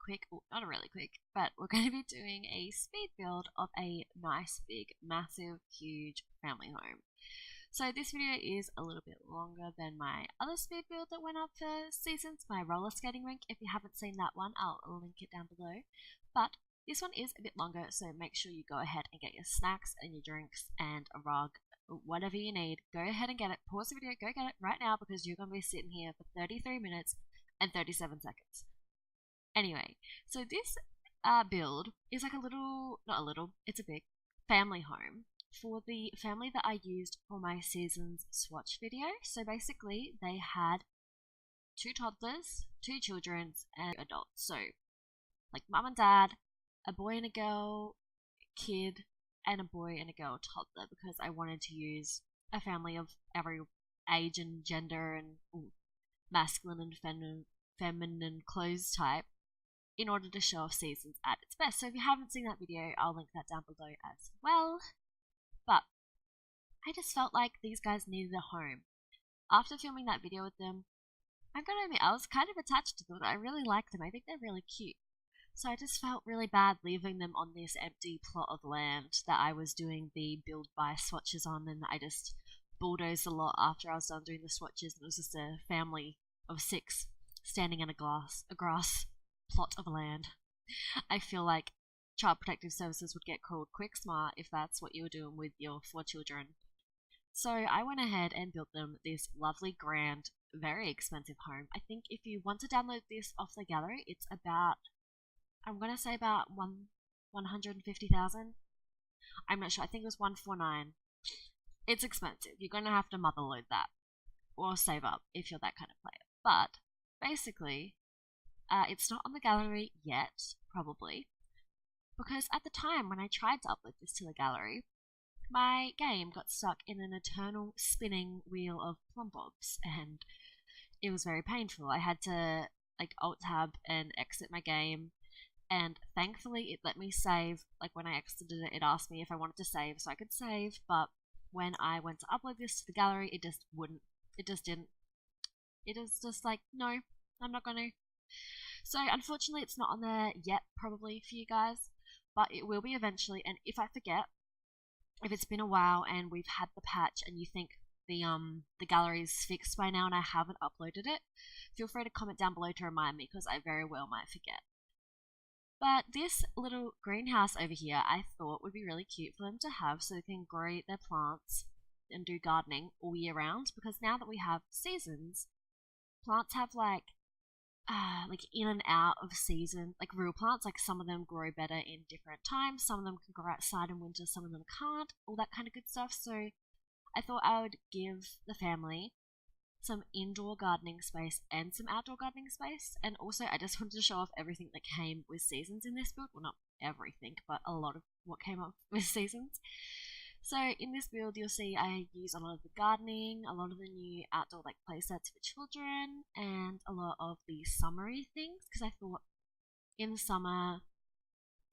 quick, well, not a really quick, but we're going to be doing a speed build of a nice, big, massive, huge family home. So this video is a little bit longer than my other speed build that went up for Seasons, my roller skating rink. If you haven't seen that one, I'll link it down below. But this one is a bit longer, so make sure you go ahead and get your snacks and your drinks and a rug, whatever you need. Go ahead and get it. Pause the video, go get it right now because you're going to be sitting here for 33 minutes and 37 seconds. Anyway, so this build is like a little, not a little, it's a big family home for the family that I used for my Seasons swatch video. So basically they had 2 toddlers, 2 children, and adults. So like mum and dad, a boy and a girl kid, and a boy and a girl toddler, because I wanted to use a family of every age and gender and masculine and feminine clothes type in order to show off Seasons at its best. So if you haven't seen that video, I'll link that down below as well. But I just felt like these guys needed a home. After filming that video with them, I'm gonna admit I was kind of attached to them. I really like them. I think they're really cute. So I just felt really bad leaving them on this empty plot of land that I was doing the build by swatches on, and I just bulldozed a lot after I was done doing the swatches, and it was just a family of 6 standing in a grass plot of land. I feel like Child Protective Services would get called quick smart if that's what you were doing with your 4 children. So I went ahead and built them this lovely, grand, very expensive home. I think if you want to download this off the gallery, it's about, I'm going to say about 150,000. I'm not sure. I think it was 149. It's expensive. You're going to have to motherload that or save up if you're that kind of player. But basically, it's not on the gallery yet, probably, because at the time when I tried to upload this to the gallery, my game got stuck in an eternal spinning wheel of plumb bobs, and it was very painful. I had to like alt-tab and exit my game, and thankfully it let me save. Like when I exited it, it asked me if I wanted to save, so I could save, but when I went to upload this to the gallery, it just wouldn't. It just didn't. It was just like, no, I'm not gonna. So unfortunately it's not on there yet, probably for you guys, but it will be eventually. And if I forget, if it's been a while and we've had the patch and you think the gallery is fixed by now and I haven't uploaded it, feel free to comment down below to remind me, because I very well might forget. But this little greenhouse over here I thought would be really cute for them to have, so they can grow their plants and do gardening all year round, because now that we have Seasons, plants have like in and out of season, like real plants, like some of them grow better in different times, some of them can grow outside in winter, some of them can't, all that kind of good stuff. So I thought I would give the family some indoor gardening space and some outdoor gardening space, and also I just wanted to show off everything that came with Seasons in this build. Well, not everything, but a lot of what came up with Seasons. So in this build, you'll see I use a lot of the gardening, a lot of the new outdoor like play sets for children, and a lot of the summery things, because I thought in the summer,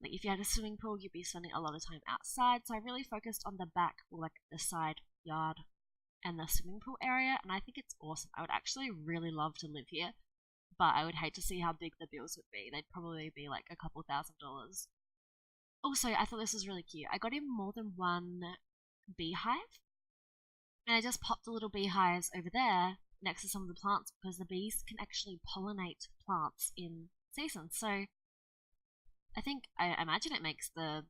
like if you had a swimming pool, you'd be spending a lot of time outside. So I really focused on the back, or like the side yard and the swimming pool area, and I think it's awesome. I would actually really love to live here, but I would hate to see how big the bills would be. They'd probably be like a couple $1,000s. Also, I thought this was really cute. I got in more than one beehive, and I just popped the little beehives over there next to some of the plants, because the bees can actually pollinate plants in Seasons. So I imagine it makes the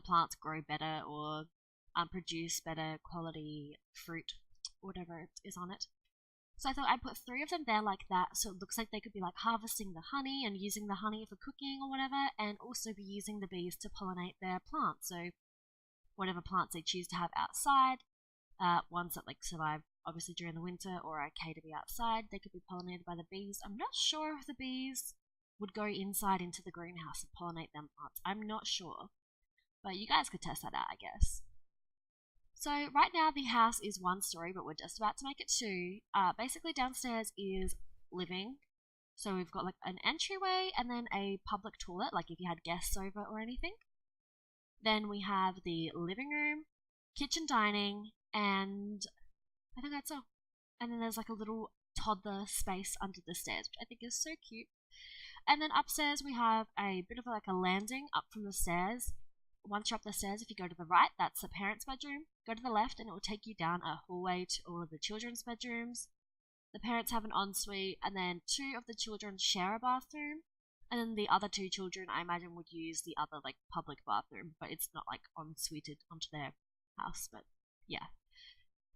plants grow better, or produce better quality fruit, whatever it is on it. So I thought I'd put 3 of them there like that, so it looks like they could be like harvesting the honey and using the honey for cooking or whatever, and also be using the bees to pollinate their plants. So whatever plants they choose to have outside, ones that like survive obviously during the winter or are okay to be outside, they could be pollinated by the bees. I'm not sure if the bees would go inside into the greenhouse and pollinate them plants. I'm not sure, but you guys could test that out, I guess. So right now the house is 1 story, but we're just about to make it 2. Basically downstairs is living. So we've got like an entryway and then a public toilet, like if you had guests over or anything. Then we have the living room, kitchen, dining, and I think that's all. And then there's like a little toddler space under the stairs, which I think is so cute. And then upstairs we have a bit of like a landing up from the stairs. Once you're up the stairs, if you go to the right, that's the parents' bedroom. Go to the left and it will take you down a hallway to all of the children's bedrooms. The parents have an ensuite, and then 2 of the children share a bathroom. And then the other 2 children, I imagine, would use the other like public bathroom, but it's not like ensuited onto their house. But yeah,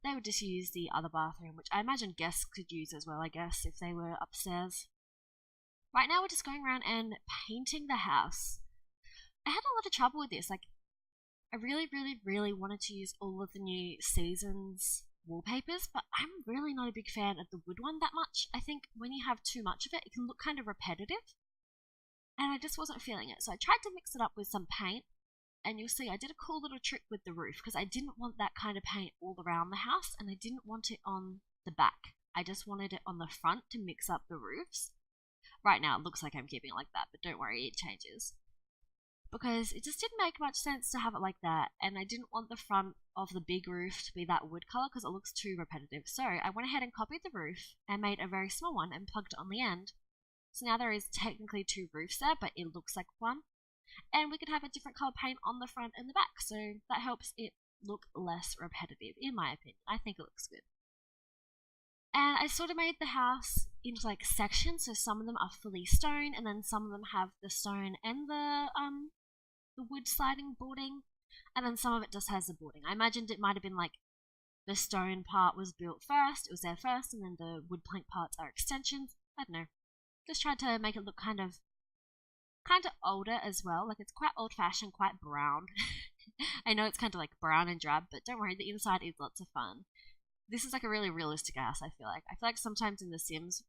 they would just use the other bathroom, which I imagine guests could use as well, I guess, if they were upstairs. Right now we're just going around and painting the house. I had a lot of trouble with this. Like, I really wanted to use all of the new seasons wallpapers, but I'm really not a big fan of the wood one that much. I think when you have too much of it, it can look kind of repetitive, and I just wasn't feeling it. So I tried to mix it up with some paint, and you'll see I did a cool little trick with the roof because I didn't want that kind of paint all around the house, and I didn't want it on the back. I just wanted it on the front to mix up the roofs. Right now it looks like I'm keeping it like that, but don't worry, it changes. Because it just didn't make much sense to have it like that, and I didn't want the front of the big roof to be that wood color because it looks too repetitive. So I went ahead and copied the roof and made a very small one and plugged it on the end. So now there is technically 2 roofs there, but it looks like one. And we could have a different color paint on the front and the back, so that helps it look less repetitive, in my opinion. I think it looks good. And I sort of made the house into like sections, so some of them are fully stone, and then some of them have the stone and the wood sliding boarding, and then some of it just has the boarding. I imagined it might have been like the stone part was built first, it was there first, and then the wood plank parts are extensions. I don't know. Just tried to make it look kind of older as well. Like, it's quite old fashioned, quite brown. I know it's kind of like brown and drab, but don't worry, the inside is lots of fun. This is like a really realistic house, I feel like. I feel like sometimes in The Sims,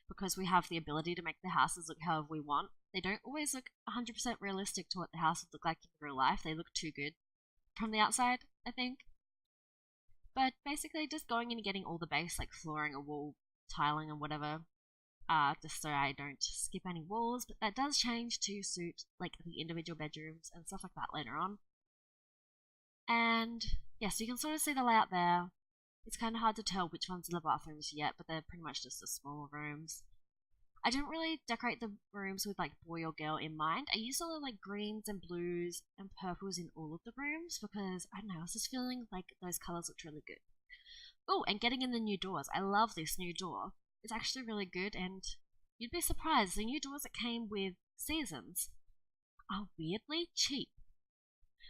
because we have the ability to make the houses look however we want, they don't always look 100% realistic to what the house would look like in real life. They look too good from the outside, I think. But basically just going in and getting all the base, like flooring or wall tiling and whatever, just so I don't skip any walls. But that does change to suit like the individual bedrooms and stuff like that later on. And yeah, so you can sort of see the layout there. It's kind of hard to tell which ones are the bathrooms yet, but they're pretty much just the smaller rooms. I didn't really decorate the rooms with like boy or girl in mind. I used a lot of like greens and blues and purples in all of the rooms because, I don't know, I was just feeling like those colours looked really good. Oh, and getting in the new doors. I love this new door. It's actually really good, and you'd be surprised. The new doors that came with seasons are weirdly cheap.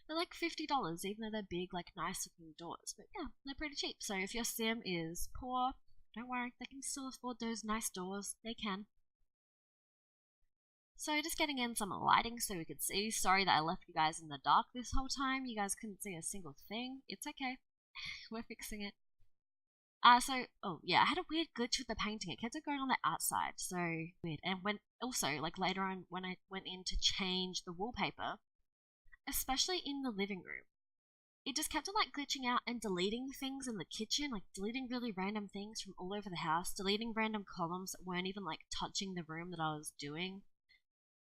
They're like $50, even though they're big, like nice looking doors. But yeah, they're pretty cheap. So if your sim is poor, don't worry, they can still afford those nice doors. They can. So just getting in some lighting so we could see. Sorry that I left you guys in the dark this whole time. You guys couldn't see a single thing. It's okay. We're fixing it. Oh yeah, I had a weird glitch with the painting. It kept it going on the outside, so weird. And when also, like later on, when I went in to change the wallpaper, especially in the living room, it just kept on like glitching out and deleting things in the kitchen, like deleting really random things from all over the house, deleting random columns that weren't even like touching the room that I was doing.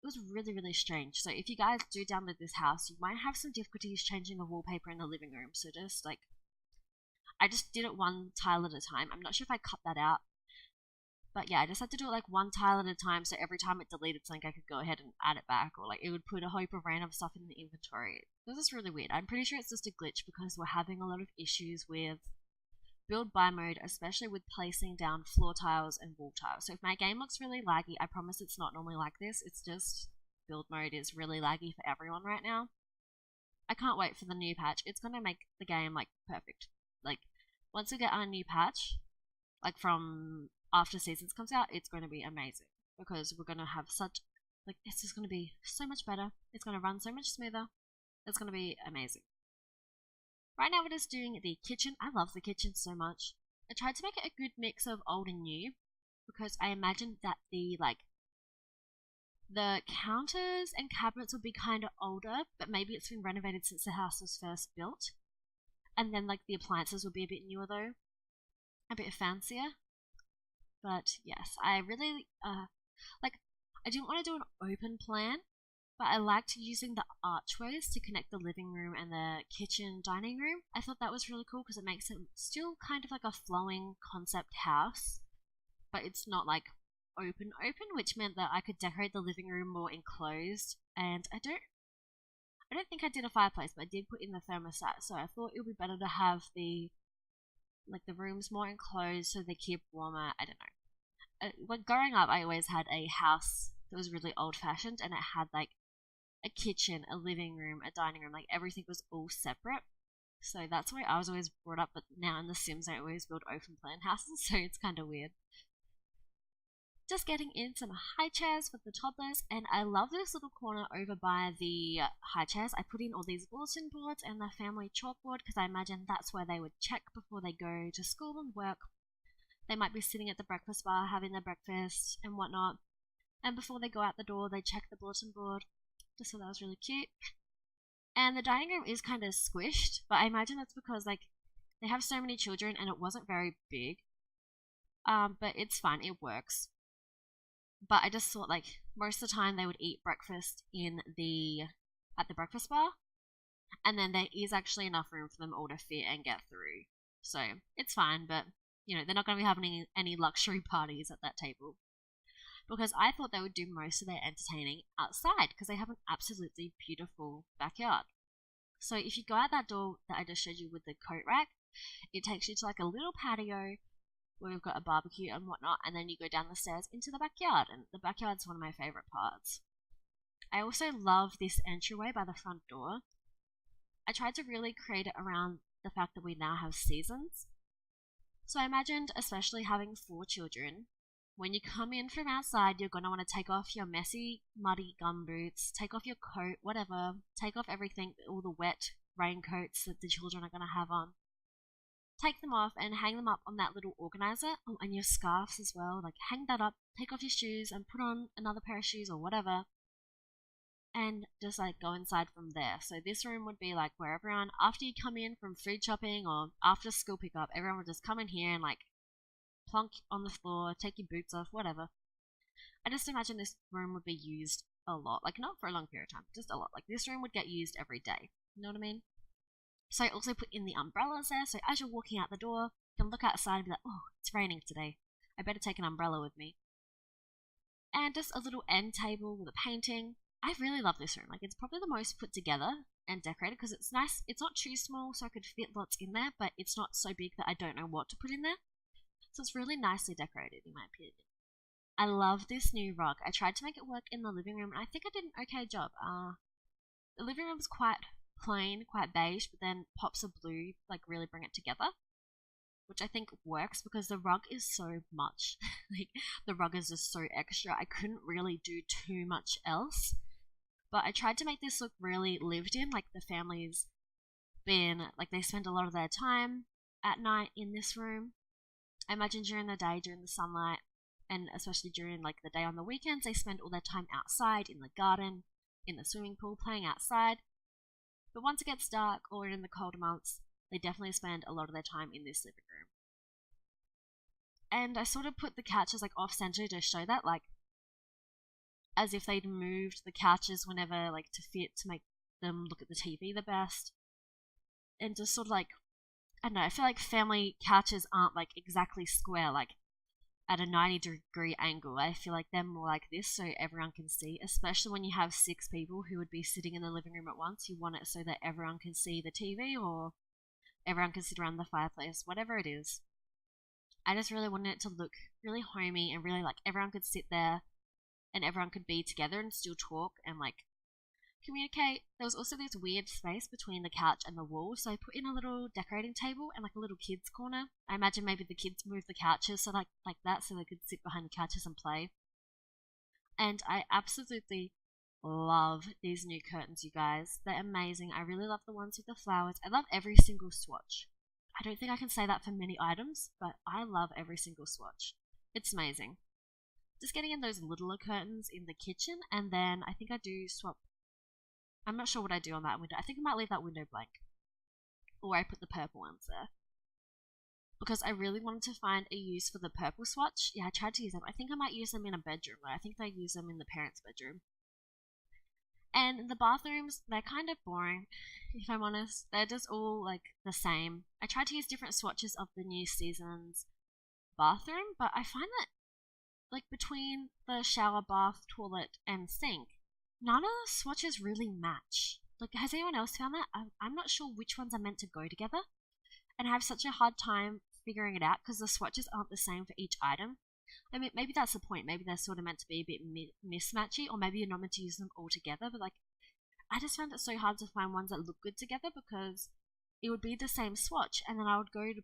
It was really strange. So if you guys do download this house, you might have some difficulties changing the wallpaper in the living room. So just like, I just did it one tile at a time. I'm not sure if I cut that out, but yeah, I just had to do it like one tile at a time, so every time it deleted something I could go ahead and add it back, or like it would put a heap of random stuff in the inventory. This is really weird. I'm pretty sure it's just a glitch because we're having a lot of issues with build by mode, especially with placing down floor tiles and wall tiles. So if my game looks really laggy, I promise it's not normally like this. It's just build mode is really laggy for everyone right now. I can't wait for the new patch. It's gonna make the game like perfect. Like, once we get our new patch, like from after seasons comes out, it's going to be amazing because we're going to have such, like, it's just going to be so much better. It's going to run so much smoother. It's going to be amazing. Right now we're just doing the kitchen. I love the kitchen so much. I tried to make it a good mix of old and new because I imagined that the counters and cabinets would be kind of older, but maybe it's been renovated since the house was first built. And then like the appliances would be a bit newer though, a bit fancier. But yes, I really like, I didn't want to do an open plan, but I liked using the archways to connect the living room and the kitchen dining room. I thought that was really cool because it makes it still kind of like a flowing concept house, but it's not like open, which meant that I could decorate the living room more enclosed. And I don't think I did a fireplace, but I did put in the thermostat. So I thought it would be better to have the rooms more enclosed so they keep warmer. I don't know. When growing up, I always had a house that was really old fashioned, and it had like a kitchen, a living room, a dining room. Like everything was all separate. So that's why I was always brought up. But now in The Sims, I always build open plan houses, so it's kind of weird. Just getting in some high chairs for the toddlers, and I love this little corner over by the high chairs. I put in all these bulletin boards and the family chalkboard because I imagine that's where they would check before they go to school and work. They might be sitting at the breakfast bar having their breakfast and whatnot, and before they go out the door they check the bulletin board. Just thought that was really cute. And the dining room is kind of squished, but I imagine that's because like they have so many children and it wasn't very big. But it's fine, it works. But I just thought like most of the time they would eat breakfast at the breakfast bar, and then there is actually enough room for them all to fit and get through. So it's fine, but they're not going to be having any luxury parties at that table. Because I thought they would do most of their entertaining outside because they have an absolutely beautiful backyard. So if you go out that door that I just showed you with the coat rack, it takes you to like a little patio where we've got a barbecue and whatnot, and then you go down the stairs into the backyard, and the backyard's one of my favourite parts. I also love this entryway by the front door. I tried to really create it around the fact that we now have seasons. So I imagined, especially having 4 children, when you come in from outside, you're going to want to take off your messy, muddy gumboots, take off your coat, whatever, take off everything, all the wet raincoats that the children are going to have on. Take them off and hang them up on that little organizer. Oh, and your scarves as well. Like, hang that up, take off your shoes, and put on another pair of shoes or whatever. And just, like, go inside from there. So this room would be, like, where everyone, after you come in from food shopping or after school pickup, everyone would just come in here and, like, plonk on the floor, take your boots off, whatever. I just imagine this room would be used a lot. Like, not for a long period of time, just a lot. Like, this room would get used every day. You know what I mean? So I also put in the umbrellas there, so as you're walking out the door, you can look outside and be like, oh, it's raining today. I better take an umbrella with me. And just a little end table with a painting. I really love this room. Like, it's probably the most put together and decorated because it's nice. It's not too small, so I could fit lots in there, but it's not so big that I don't know what to put in there. So it's really nicely decorated, in my opinion. I love this new rug. I tried to make it work in the living room, and I think I did an okay job. The living room's quite plain, quite beige, but then pops of blue like really bring it together, which I think works because the rug is so much. Like, the rug is just so extra. I couldn't really do too much else, but I tried to make this look really lived in. Like, the family's been like, they spend a lot of their time at night in this room. I imagine during the day, during the sunlight, and especially during like the day on the weekends, they spend all their time outside in the garden, in the swimming pool, playing outside. But once it gets dark or in the colder months, they definitely spend a lot of their time in this living room. And I sort of put the couches like off center to show that, like, as if they'd moved the couches whenever, like, to fit to make them look at the TV the best. And just sort of like, I don't know, I feel like family couches aren't like exactly square, like at a 90-degree angle. I feel like they're more like this so everyone can see, especially when you have 6 people who would be sitting in the living room at once. You want it so that everyone can see the TV or everyone can sit around the fireplace, whatever it is. I just really wanted it to look really homey and really like everyone could sit there and everyone could be together and still talk and like communicate. There was also this weird space between the couch and the wall, so I put in a little decorating table and like a little kids corner. I imagine maybe the kids moved the couches so like that so they could sit behind the couches and play. And I absolutely love these new curtains, you guys. They're amazing. I really love the ones with the flowers. I love every single swatch. I don't think I can say that for many items, but I love every single swatch. It's amazing. Just getting in those littler curtains in the kitchen, and then I think I do swap. I'm not sure what I do on that window. I think I might leave that window blank. Or I put the purple ones there. Because I really wanted to find a use for the purple swatch. Yeah, I tried to use them. I think I might use them in a bedroom, though. I think they use them in the parents' bedroom. And the bathrooms, they're kind of boring, if I'm honest. They're just all, like, the same. I tried to use different swatches of the new season's bathroom, but I find that like between the shower, bath, toilet, and sink, none of the swatches really match. Like, has anyone else found that? I'm not sure which ones are meant to go together, and I have such a hard time figuring it out because the swatches aren't the same for each item. I mean, maybe that's the point. Maybe they're sort of meant to be a bit mismatchy, or maybe you're not meant to use them all together. But like, I just found it so hard to find ones that look good together because it would be the same swatch, and then I would go to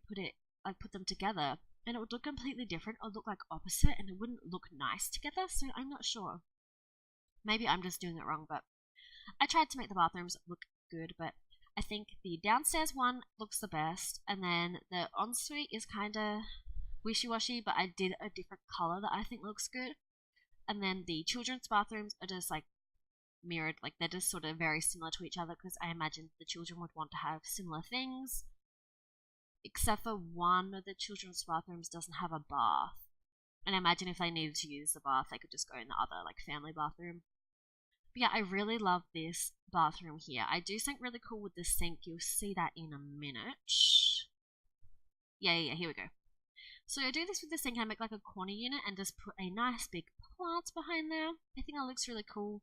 put them together, and it would look completely different or look like opposite, and it wouldn't look nice together. So I'm not sure. Maybe I'm just doing it wrong, but I tried to make the bathrooms look good, but I think the downstairs one looks the best, and then the ensuite is kind of wishy-washy, but I did a different color that I think looks good. And then the children's bathrooms are just like mirrored, like they're just sort of very similar to each other because I imagine the children would want to have similar things. Except for one of the children's bathrooms doesn't have a bath. And I imagine if they needed to use the bath, they could just go in the other, like, family bathroom. But yeah, I really love this bathroom here. I do something really cool with the sink. You'll see that in a minute. Yeah, here we go. So I do this with the sink. I make like a corner unit and just put a nice big plant behind there. I think that looks really cool.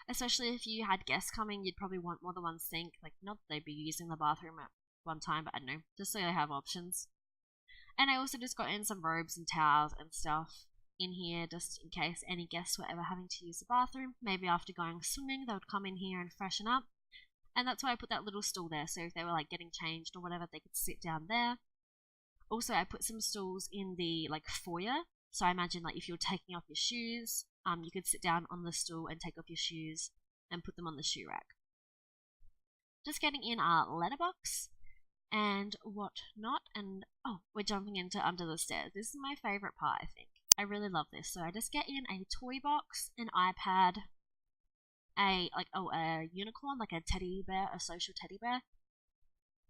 Especially if you had guests coming, you'd probably want more than one sink. Like, not that they'd be using the bathroom at one time, but I don't know. Just so they have options. And I also just got in some robes and towels and stuff in here just in case any guests were ever having to use the bathroom. Maybe after going swimming, they would come in here and freshen up. And that's why I put that little stool there. So if they were like getting changed or whatever, they could sit down there. Also, I put some stools in the like foyer. So I imagine like if you're taking off your shoes, you could sit down on the stool and take off your shoes and put them on the shoe rack. Just getting in our letterbox and whatnot. And oh, we're jumping into under the stairs. This is my favorite part, I think. I really love this. So I just get in a toy box, an iPad, a unicorn, like a teddy bear, a social teddy bear,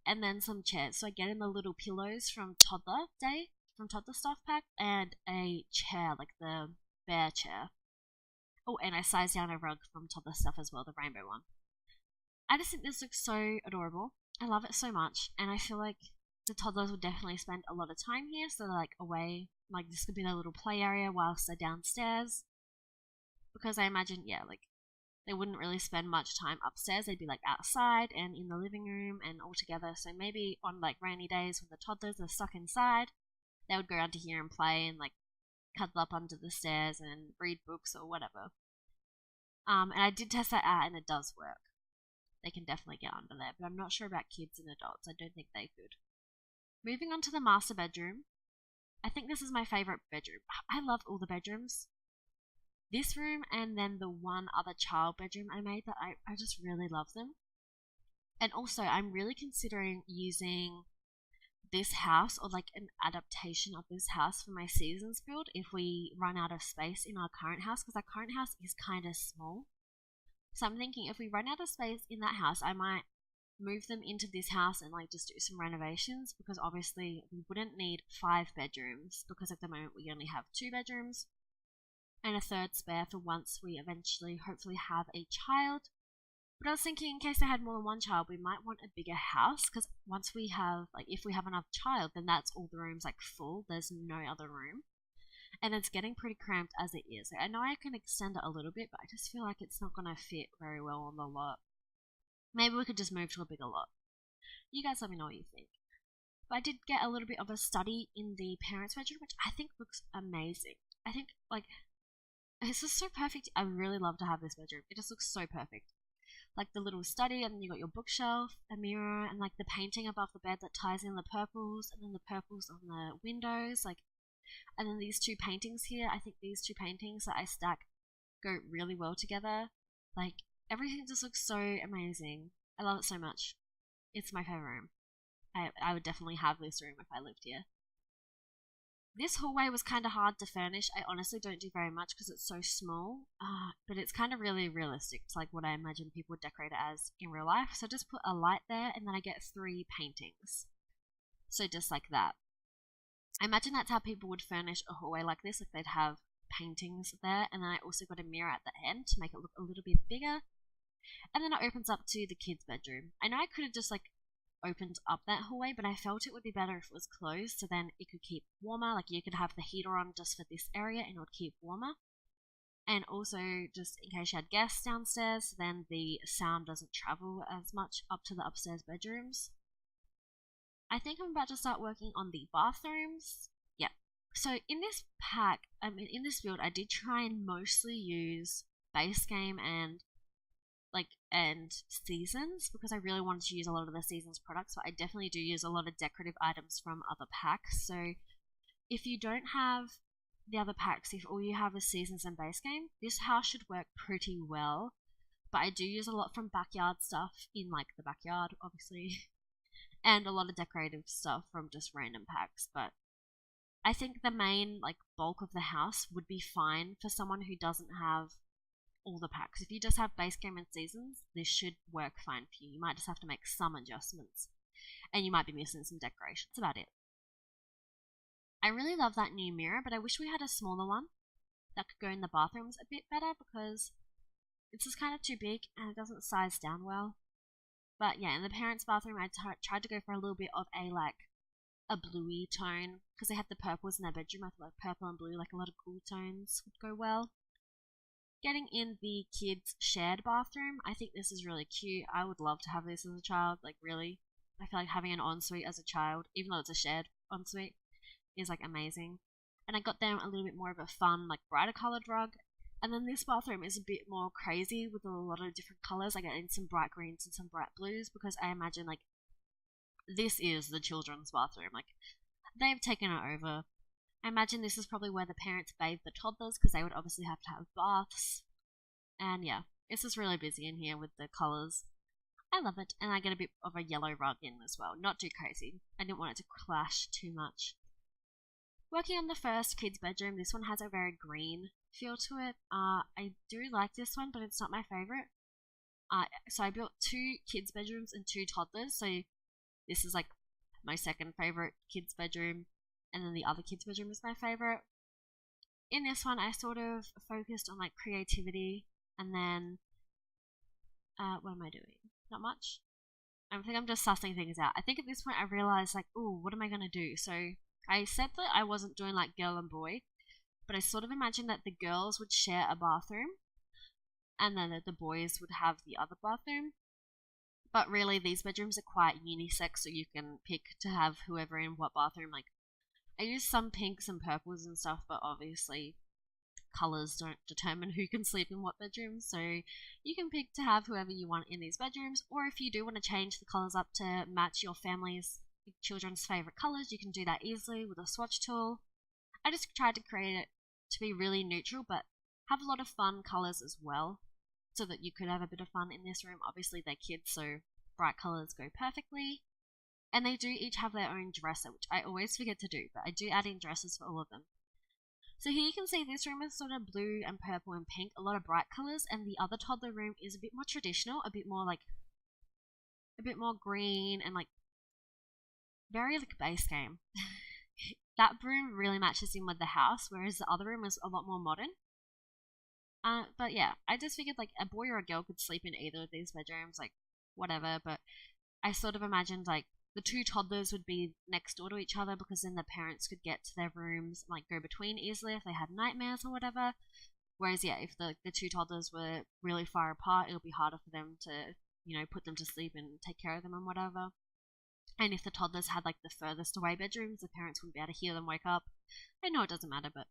and then some chairs. So I get in the little pillows from Toddler Day, from Toddler Stuff Pack, and a chair, like the bear chair. Oh, and I sized down a rug from Toddler Stuff as well, the rainbow one. I just think this looks so adorable. I love it so much, and I feel like the toddlers would definitely spend a lot of time here, so they're like away, like this could be their little play area whilst they're downstairs. Because I imagine, yeah, like they wouldn't really spend much time upstairs, they'd be like outside and in the living room and all together. So maybe on like rainy days when the toddlers are stuck inside, they would go down to here and play and like cuddle up under the stairs and read books or whatever. And I did test that out and it does work. They can definitely get under there, but I'm not sure about kids and adults. I don't think they could. Moving on to the master bedroom. I think this is my favorite bedroom. I love all the bedrooms. This room and then the one other child bedroom I made that I just really love them. And also, I'm really considering using this house or like an adaptation of this house for my seasons build if we run out of space in our current house, because our current house is kind of small. So I'm thinking if we run out of space in that house, I might move them into this house and like just do some renovations, because obviously we wouldn't need 5 bedrooms because at the moment we only have 2 bedrooms and a third spare for once we eventually hopefully have a child. But I was thinking in case I had more than one child, we might want a bigger house, because once we have, like, if we have another child, then that's all the rooms like full. There's no other room. And it's getting pretty cramped as it is. I know I can extend it a little bit, but I just feel like it's not going to fit very well on the lot. Maybe we could just move to a bigger lot. You guys let me know what you think. But I did get a little bit of a study in the parents' bedroom, which I think looks amazing. I think, like, it's just so perfect. I really love to have this bedroom. It just looks so perfect. Like the little study, and then you got your bookshelf, a mirror, and like the painting above the bed that ties in the purples, and then the purples on the windows, like, and then these 2 paintings here. I think these 2 paintings that I stack go really well together. Like, everything just looks so amazing. I love it so much. It's my favorite room. I would definitely have this room if I lived here. This hallway was kind of hard to furnish. I honestly don't do very much because it's so small, but it's kind of really realistic. It's like what I imagine people would decorate it as in real life. So just put a light there, and then I get 3 paintings. So just like that. I imagine that's how people would furnish a hallway like this, if they'd have paintings there. And then I also got a mirror at the end to make it look a little bit bigger. And then it opens up to the kids' bedroom. I know I could have just like opened up that hallway, but I felt it would be better if it was closed, so then it could keep warmer. Like you could have the heater on just for this area and it would keep warmer. And also, just in case you had guests downstairs, then the sound doesn't travel as much up to the upstairs bedrooms. I think I'm about to start working on the bathrooms. Yeah. So in this in this build, I did try and mostly use base game and seasons, because I really wanted to use a lot of the seasons products, but I definitely do use a lot of decorative items from other packs. So if you don't have the other packs, if all you have is seasons and base game, this house should work pretty well. But I do use a lot from backyard stuff in like the backyard, obviously, and a lot of decorative stuff from just random packs. But I think the main like bulk of the house would be fine for someone who doesn't have all the packs. If you just have base game and seasons, this should work fine for you. You might just have to make some adjustments, and you might be missing some decorations. That's about it. I really love that new mirror, but I wish we had a smaller one that could go in the bathrooms a bit better, because it's just kind of too big and it doesn't size down well. But yeah, in the parents' bathroom, I tried to go for a little bit of a bluey tone, because they had the purples in their bedroom. I thought like purple and blue, like a lot of cool tones would go well. Getting in the kids' shared bathroom, I think this is really cute. I would love to have this as a child, like really. I feel like having an ensuite as a child, even though it's a shared ensuite, is like amazing. And I got them a little bit more of a fun, like brighter colored rug. And then this bathroom is a bit more crazy with a lot of different colors. I got in some bright greens and some bright blues, because I imagine like this is the children's bathroom. Like they've taken it over. I imagine this is probably where the parents bathe the toddlers, because they would obviously have to have baths. And yeah, it's just really busy in here with the colors. I love it, and I get a bit of a yellow rug in as well. Not too crazy. I didn't want it to clash too much. Working on the first kids' bedroom, this one has a very green feel to it. I do like this one, but it's not my favorite. So I built 2 kids' bedrooms and 2 toddlers, so this is like my second favorite kids' bedroom, and then the other kids' bedroom is my favorite. In this one, I sort of focused on like creativity, and then what am I doing? Not much. I think I'm just sussing things out. I think at this point I realized like, oh, what am I gonna do? So I said that I wasn't doing like girl and boy, but I sort of imagined that the girls would share a bathroom, and then that the boys would have the other bathroom. But really, these bedrooms are quite unisex, so you can pick to have whoever in what bathroom. Like, I use some pinks and purples and stuff, but obviously colors don't determine who can sleep in what bedroom, so you can pick to have whoever you want in these bedrooms. Or if you do want to change the colors up to match your family's children's favorite colors, you can do that easily with a swatch tool. I just tried to create it to be really neutral, but have a lot of fun colors as well, so that you could have a bit of fun in this room. Obviously they're kids, so bright colors go perfectly. And they do each have their own dresser, which I always forget to do, but I do add in dresses for all of them. So here you can see this room is sort of blue and purple and pink, a lot of bright colors, and the other toddler room is a bit more traditional, a bit more green and like very like base game. That room really matches in with the house, whereas the other room is a lot more modern. But yeah, I just figured like a boy or a girl could sleep in either of these bedrooms, like whatever, but I sort of imagined like the 2 toddlers would be next door to each other, because then the parents could get to their rooms and like go between easily if they had nightmares or whatever. Whereas yeah, if the 2 toddlers were really far apart, it would be harder for them to, put them to sleep and take care of them and whatever. And if the toddlers had like the furthest away bedrooms, the parents wouldn't be able to hear them wake up. I know it doesn't matter, but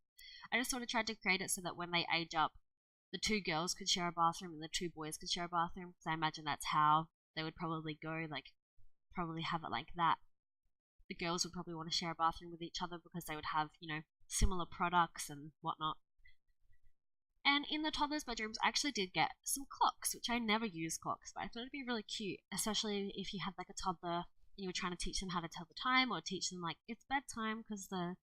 I just sort of tried to create it so that when they age up, the 2 girls could share a bathroom and the 2 boys could share a bathroom. So I imagine that's how they would probably go, like probably have it like that. The girls would probably want to share a bathroom with each other because they would have, similar products and whatnot. And in the toddlers' bedrooms, I actually did get some clocks, which I never use clocks, but I thought it'd be really cute, especially if you had like a toddler and you were trying to teach them how to tell the time, or teach them like it's bedtime, because the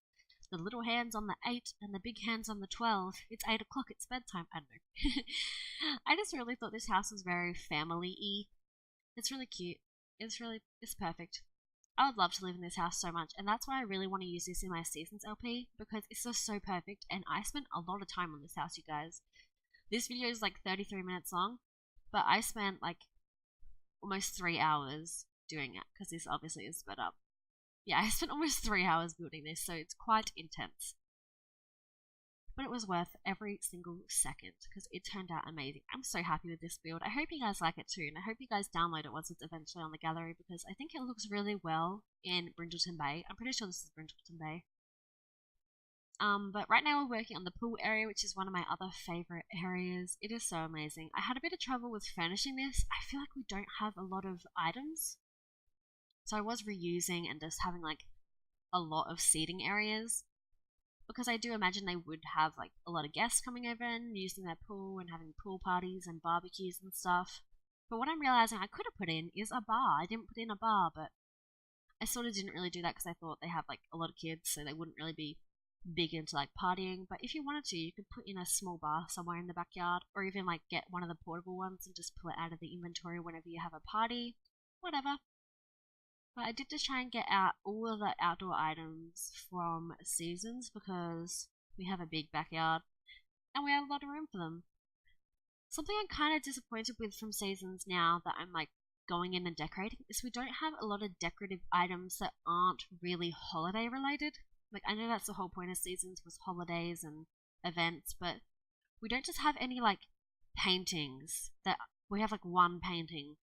little hands on the 8 and the big hands on the 12. It's 8 o'clock, it's bedtime. I don't know. I just really thought this house was very family-y. It's really cute. It's perfect. I would love to live in this house so much, and that's why I really want to use this in my Seasons LP, because it's just so perfect, and I spent a lot of time on this house, you guys. This video is like 33 minutes long, but I spent like almost 3 hours doing it because this obviously is sped up. Yeah, I spent almost 3 hours building this, so it's quite intense. But it was worth every single second because it turned out amazing. I'm so happy with this build. I hope you guys like it too, and I hope you guys download it once it's eventually on the gallery because I think it looks really well in Brindleton Bay. I'm pretty sure this is Brindleton Bay. But right now we're working on the pool area, which is one of my other favorite areas. It is so amazing. I had a bit of trouble with furnishing this. I feel like we don't have a lot of items. So I was reusing and just having like a lot of seating areas. Because I do imagine they would have like a lot of guests coming over and using their pool and having pool parties and barbecues and stuff. But what I'm realizing I could have put in is a bar. I didn't put in a bar, but I sort of didn't really do that because I thought they have like a lot of kids, so they wouldn't really be big into like partying. But if you wanted to, you could put in a small bar somewhere in the backyard, or even like get one of the portable ones and just pull it out of the inventory whenever you have a party, whatever. But I did just try and get out all of the outdoor items from Seasons because we have a big backyard and we have a lot of room for them. Something I'm kind of disappointed with from Seasons now that I'm like going in and decorating is we don't have a lot of decorative items that aren't really holiday related. Like, I know that's the whole point of Seasons was holidays and events, but we don't just have any like paintings that we have like one painting,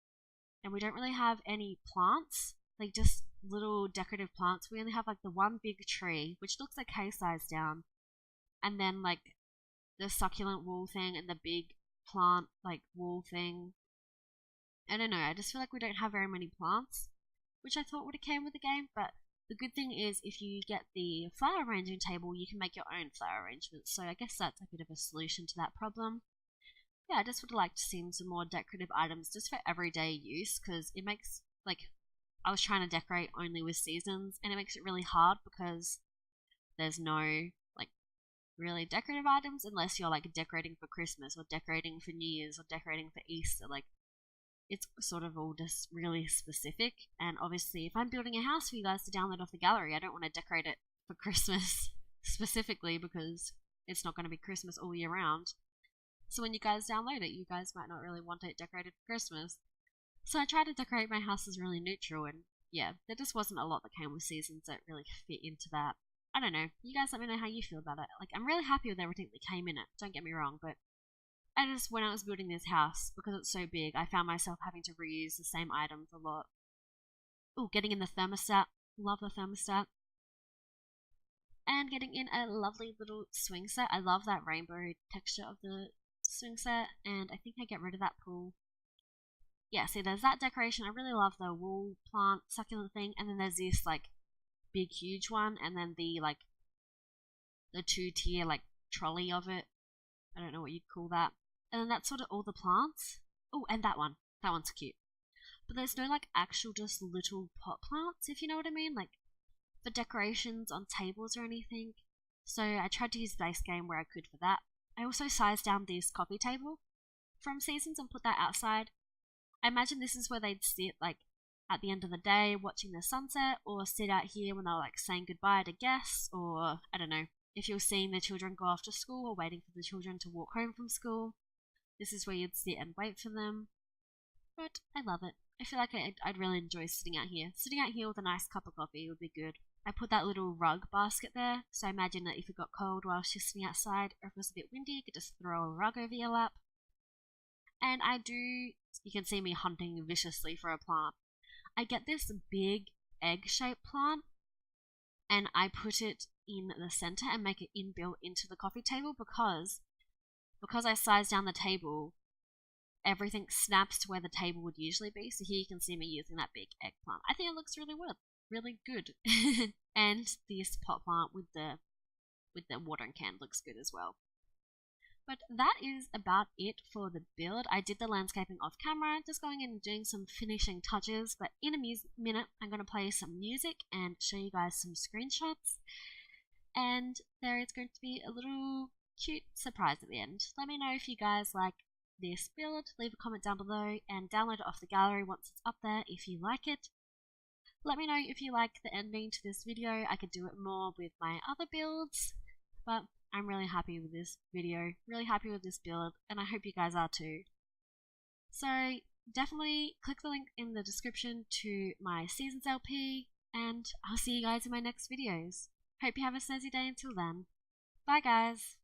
and we don't really have any plants, like just little decorative plants. We only have like the one big tree, which looks like case size down, and then like the succulent wall thing and the big plant like wall thing. I don't know, I just feel like we don't have very many plants, which I thought would have came with the game, but the good thing is if you get the flower arranging table, you can make your own flower arrangements, so I guess that's a bit of a solution to that problem. Yeah, I just would like to see some more decorative items just for everyday use, because it makes, like, I was trying to decorate only with Seasons, and it makes it really hard because there's no, like, really decorative items unless you're, like, decorating for Christmas, or decorating for New Year's, or decorating for Easter. Like, it's sort of all just really specific, and obviously if I'm building a house for you guys to download off the gallery, I don't want to decorate it for Christmas specifically because it's not going to be Christmas all year round. So when you guys download it, you guys might not really want it decorated for Christmas. So I tried to decorate my house as really neutral, and yeah, there just wasn't a lot that came with Seasons that really fit into that. I don't know, you guys let me know how you feel about it. Like, I'm really happy with everything that came in it, don't get me wrong, but I just, when I was building this house, because it's so big, I found myself having to reuse the same items a lot. Oh, getting in the thermostat. Love the thermostat. And getting in a lovely little swing set. I love that rainbow texture of the swing set, and I think I get rid of that pool. Yeah, see, there's that decoration. I really love the wall plant succulent thing, and then there's this, like, big, huge one, and then the, like, the 2-tier, like, trolley of it. I don't know what you'd call that. And then that's sort of all the plants. Oh, and that one. That one's cute. But there's no, like, actual just little pot plants, if you know what I mean. Like, for decorations on tables or anything. So I tried to use base game where I could for that. I also sized down this coffee table from Seasons and put that outside. I imagine this is where they'd sit, like, at the end of the day watching the sunset, or sit out here when they're, like, saying goodbye to guests, or, I don't know, if you're seeing the children go off to school or waiting for the children to walk home from school. This is where you'd sit and wait for them. But I love it. I feel like I'd really enjoy sitting out here. Sitting out here with a nice cup of coffee would be good. I put that little rug basket there, so I imagine that if it got cold while you're sitting outside, or if it was a bit windy, you could just throw a rug over your lap. And you can see me hunting viciously for a plant. I get this big egg-shaped plant, and I put it in the center and make it inbuilt into the coffee table because I sized down the table, everything snaps to where the table would usually be. So here you can see me using that big eggplant. I think it looks really good. And this pot plant with the watering can looks good as well. But that is about it for the build. I did the landscaping off camera, just going in and doing some finishing touches. But in a minute, I'm going to play some music and show you guys some screenshots. And there is going to be a little cute surprise at the end. Let me know if you guys like this build. Leave a comment down below and download it off the gallery once it's up there if you like it. Let me know if you like the ending to this video. I could do it more with my other builds, but I'm really happy with this video, really happy with this build, and I hope you guys are too. So definitely click the link in the description to my Seasons LP, and I'll see you guys in my next videos. Hope you have a snazzy day until then. Bye guys!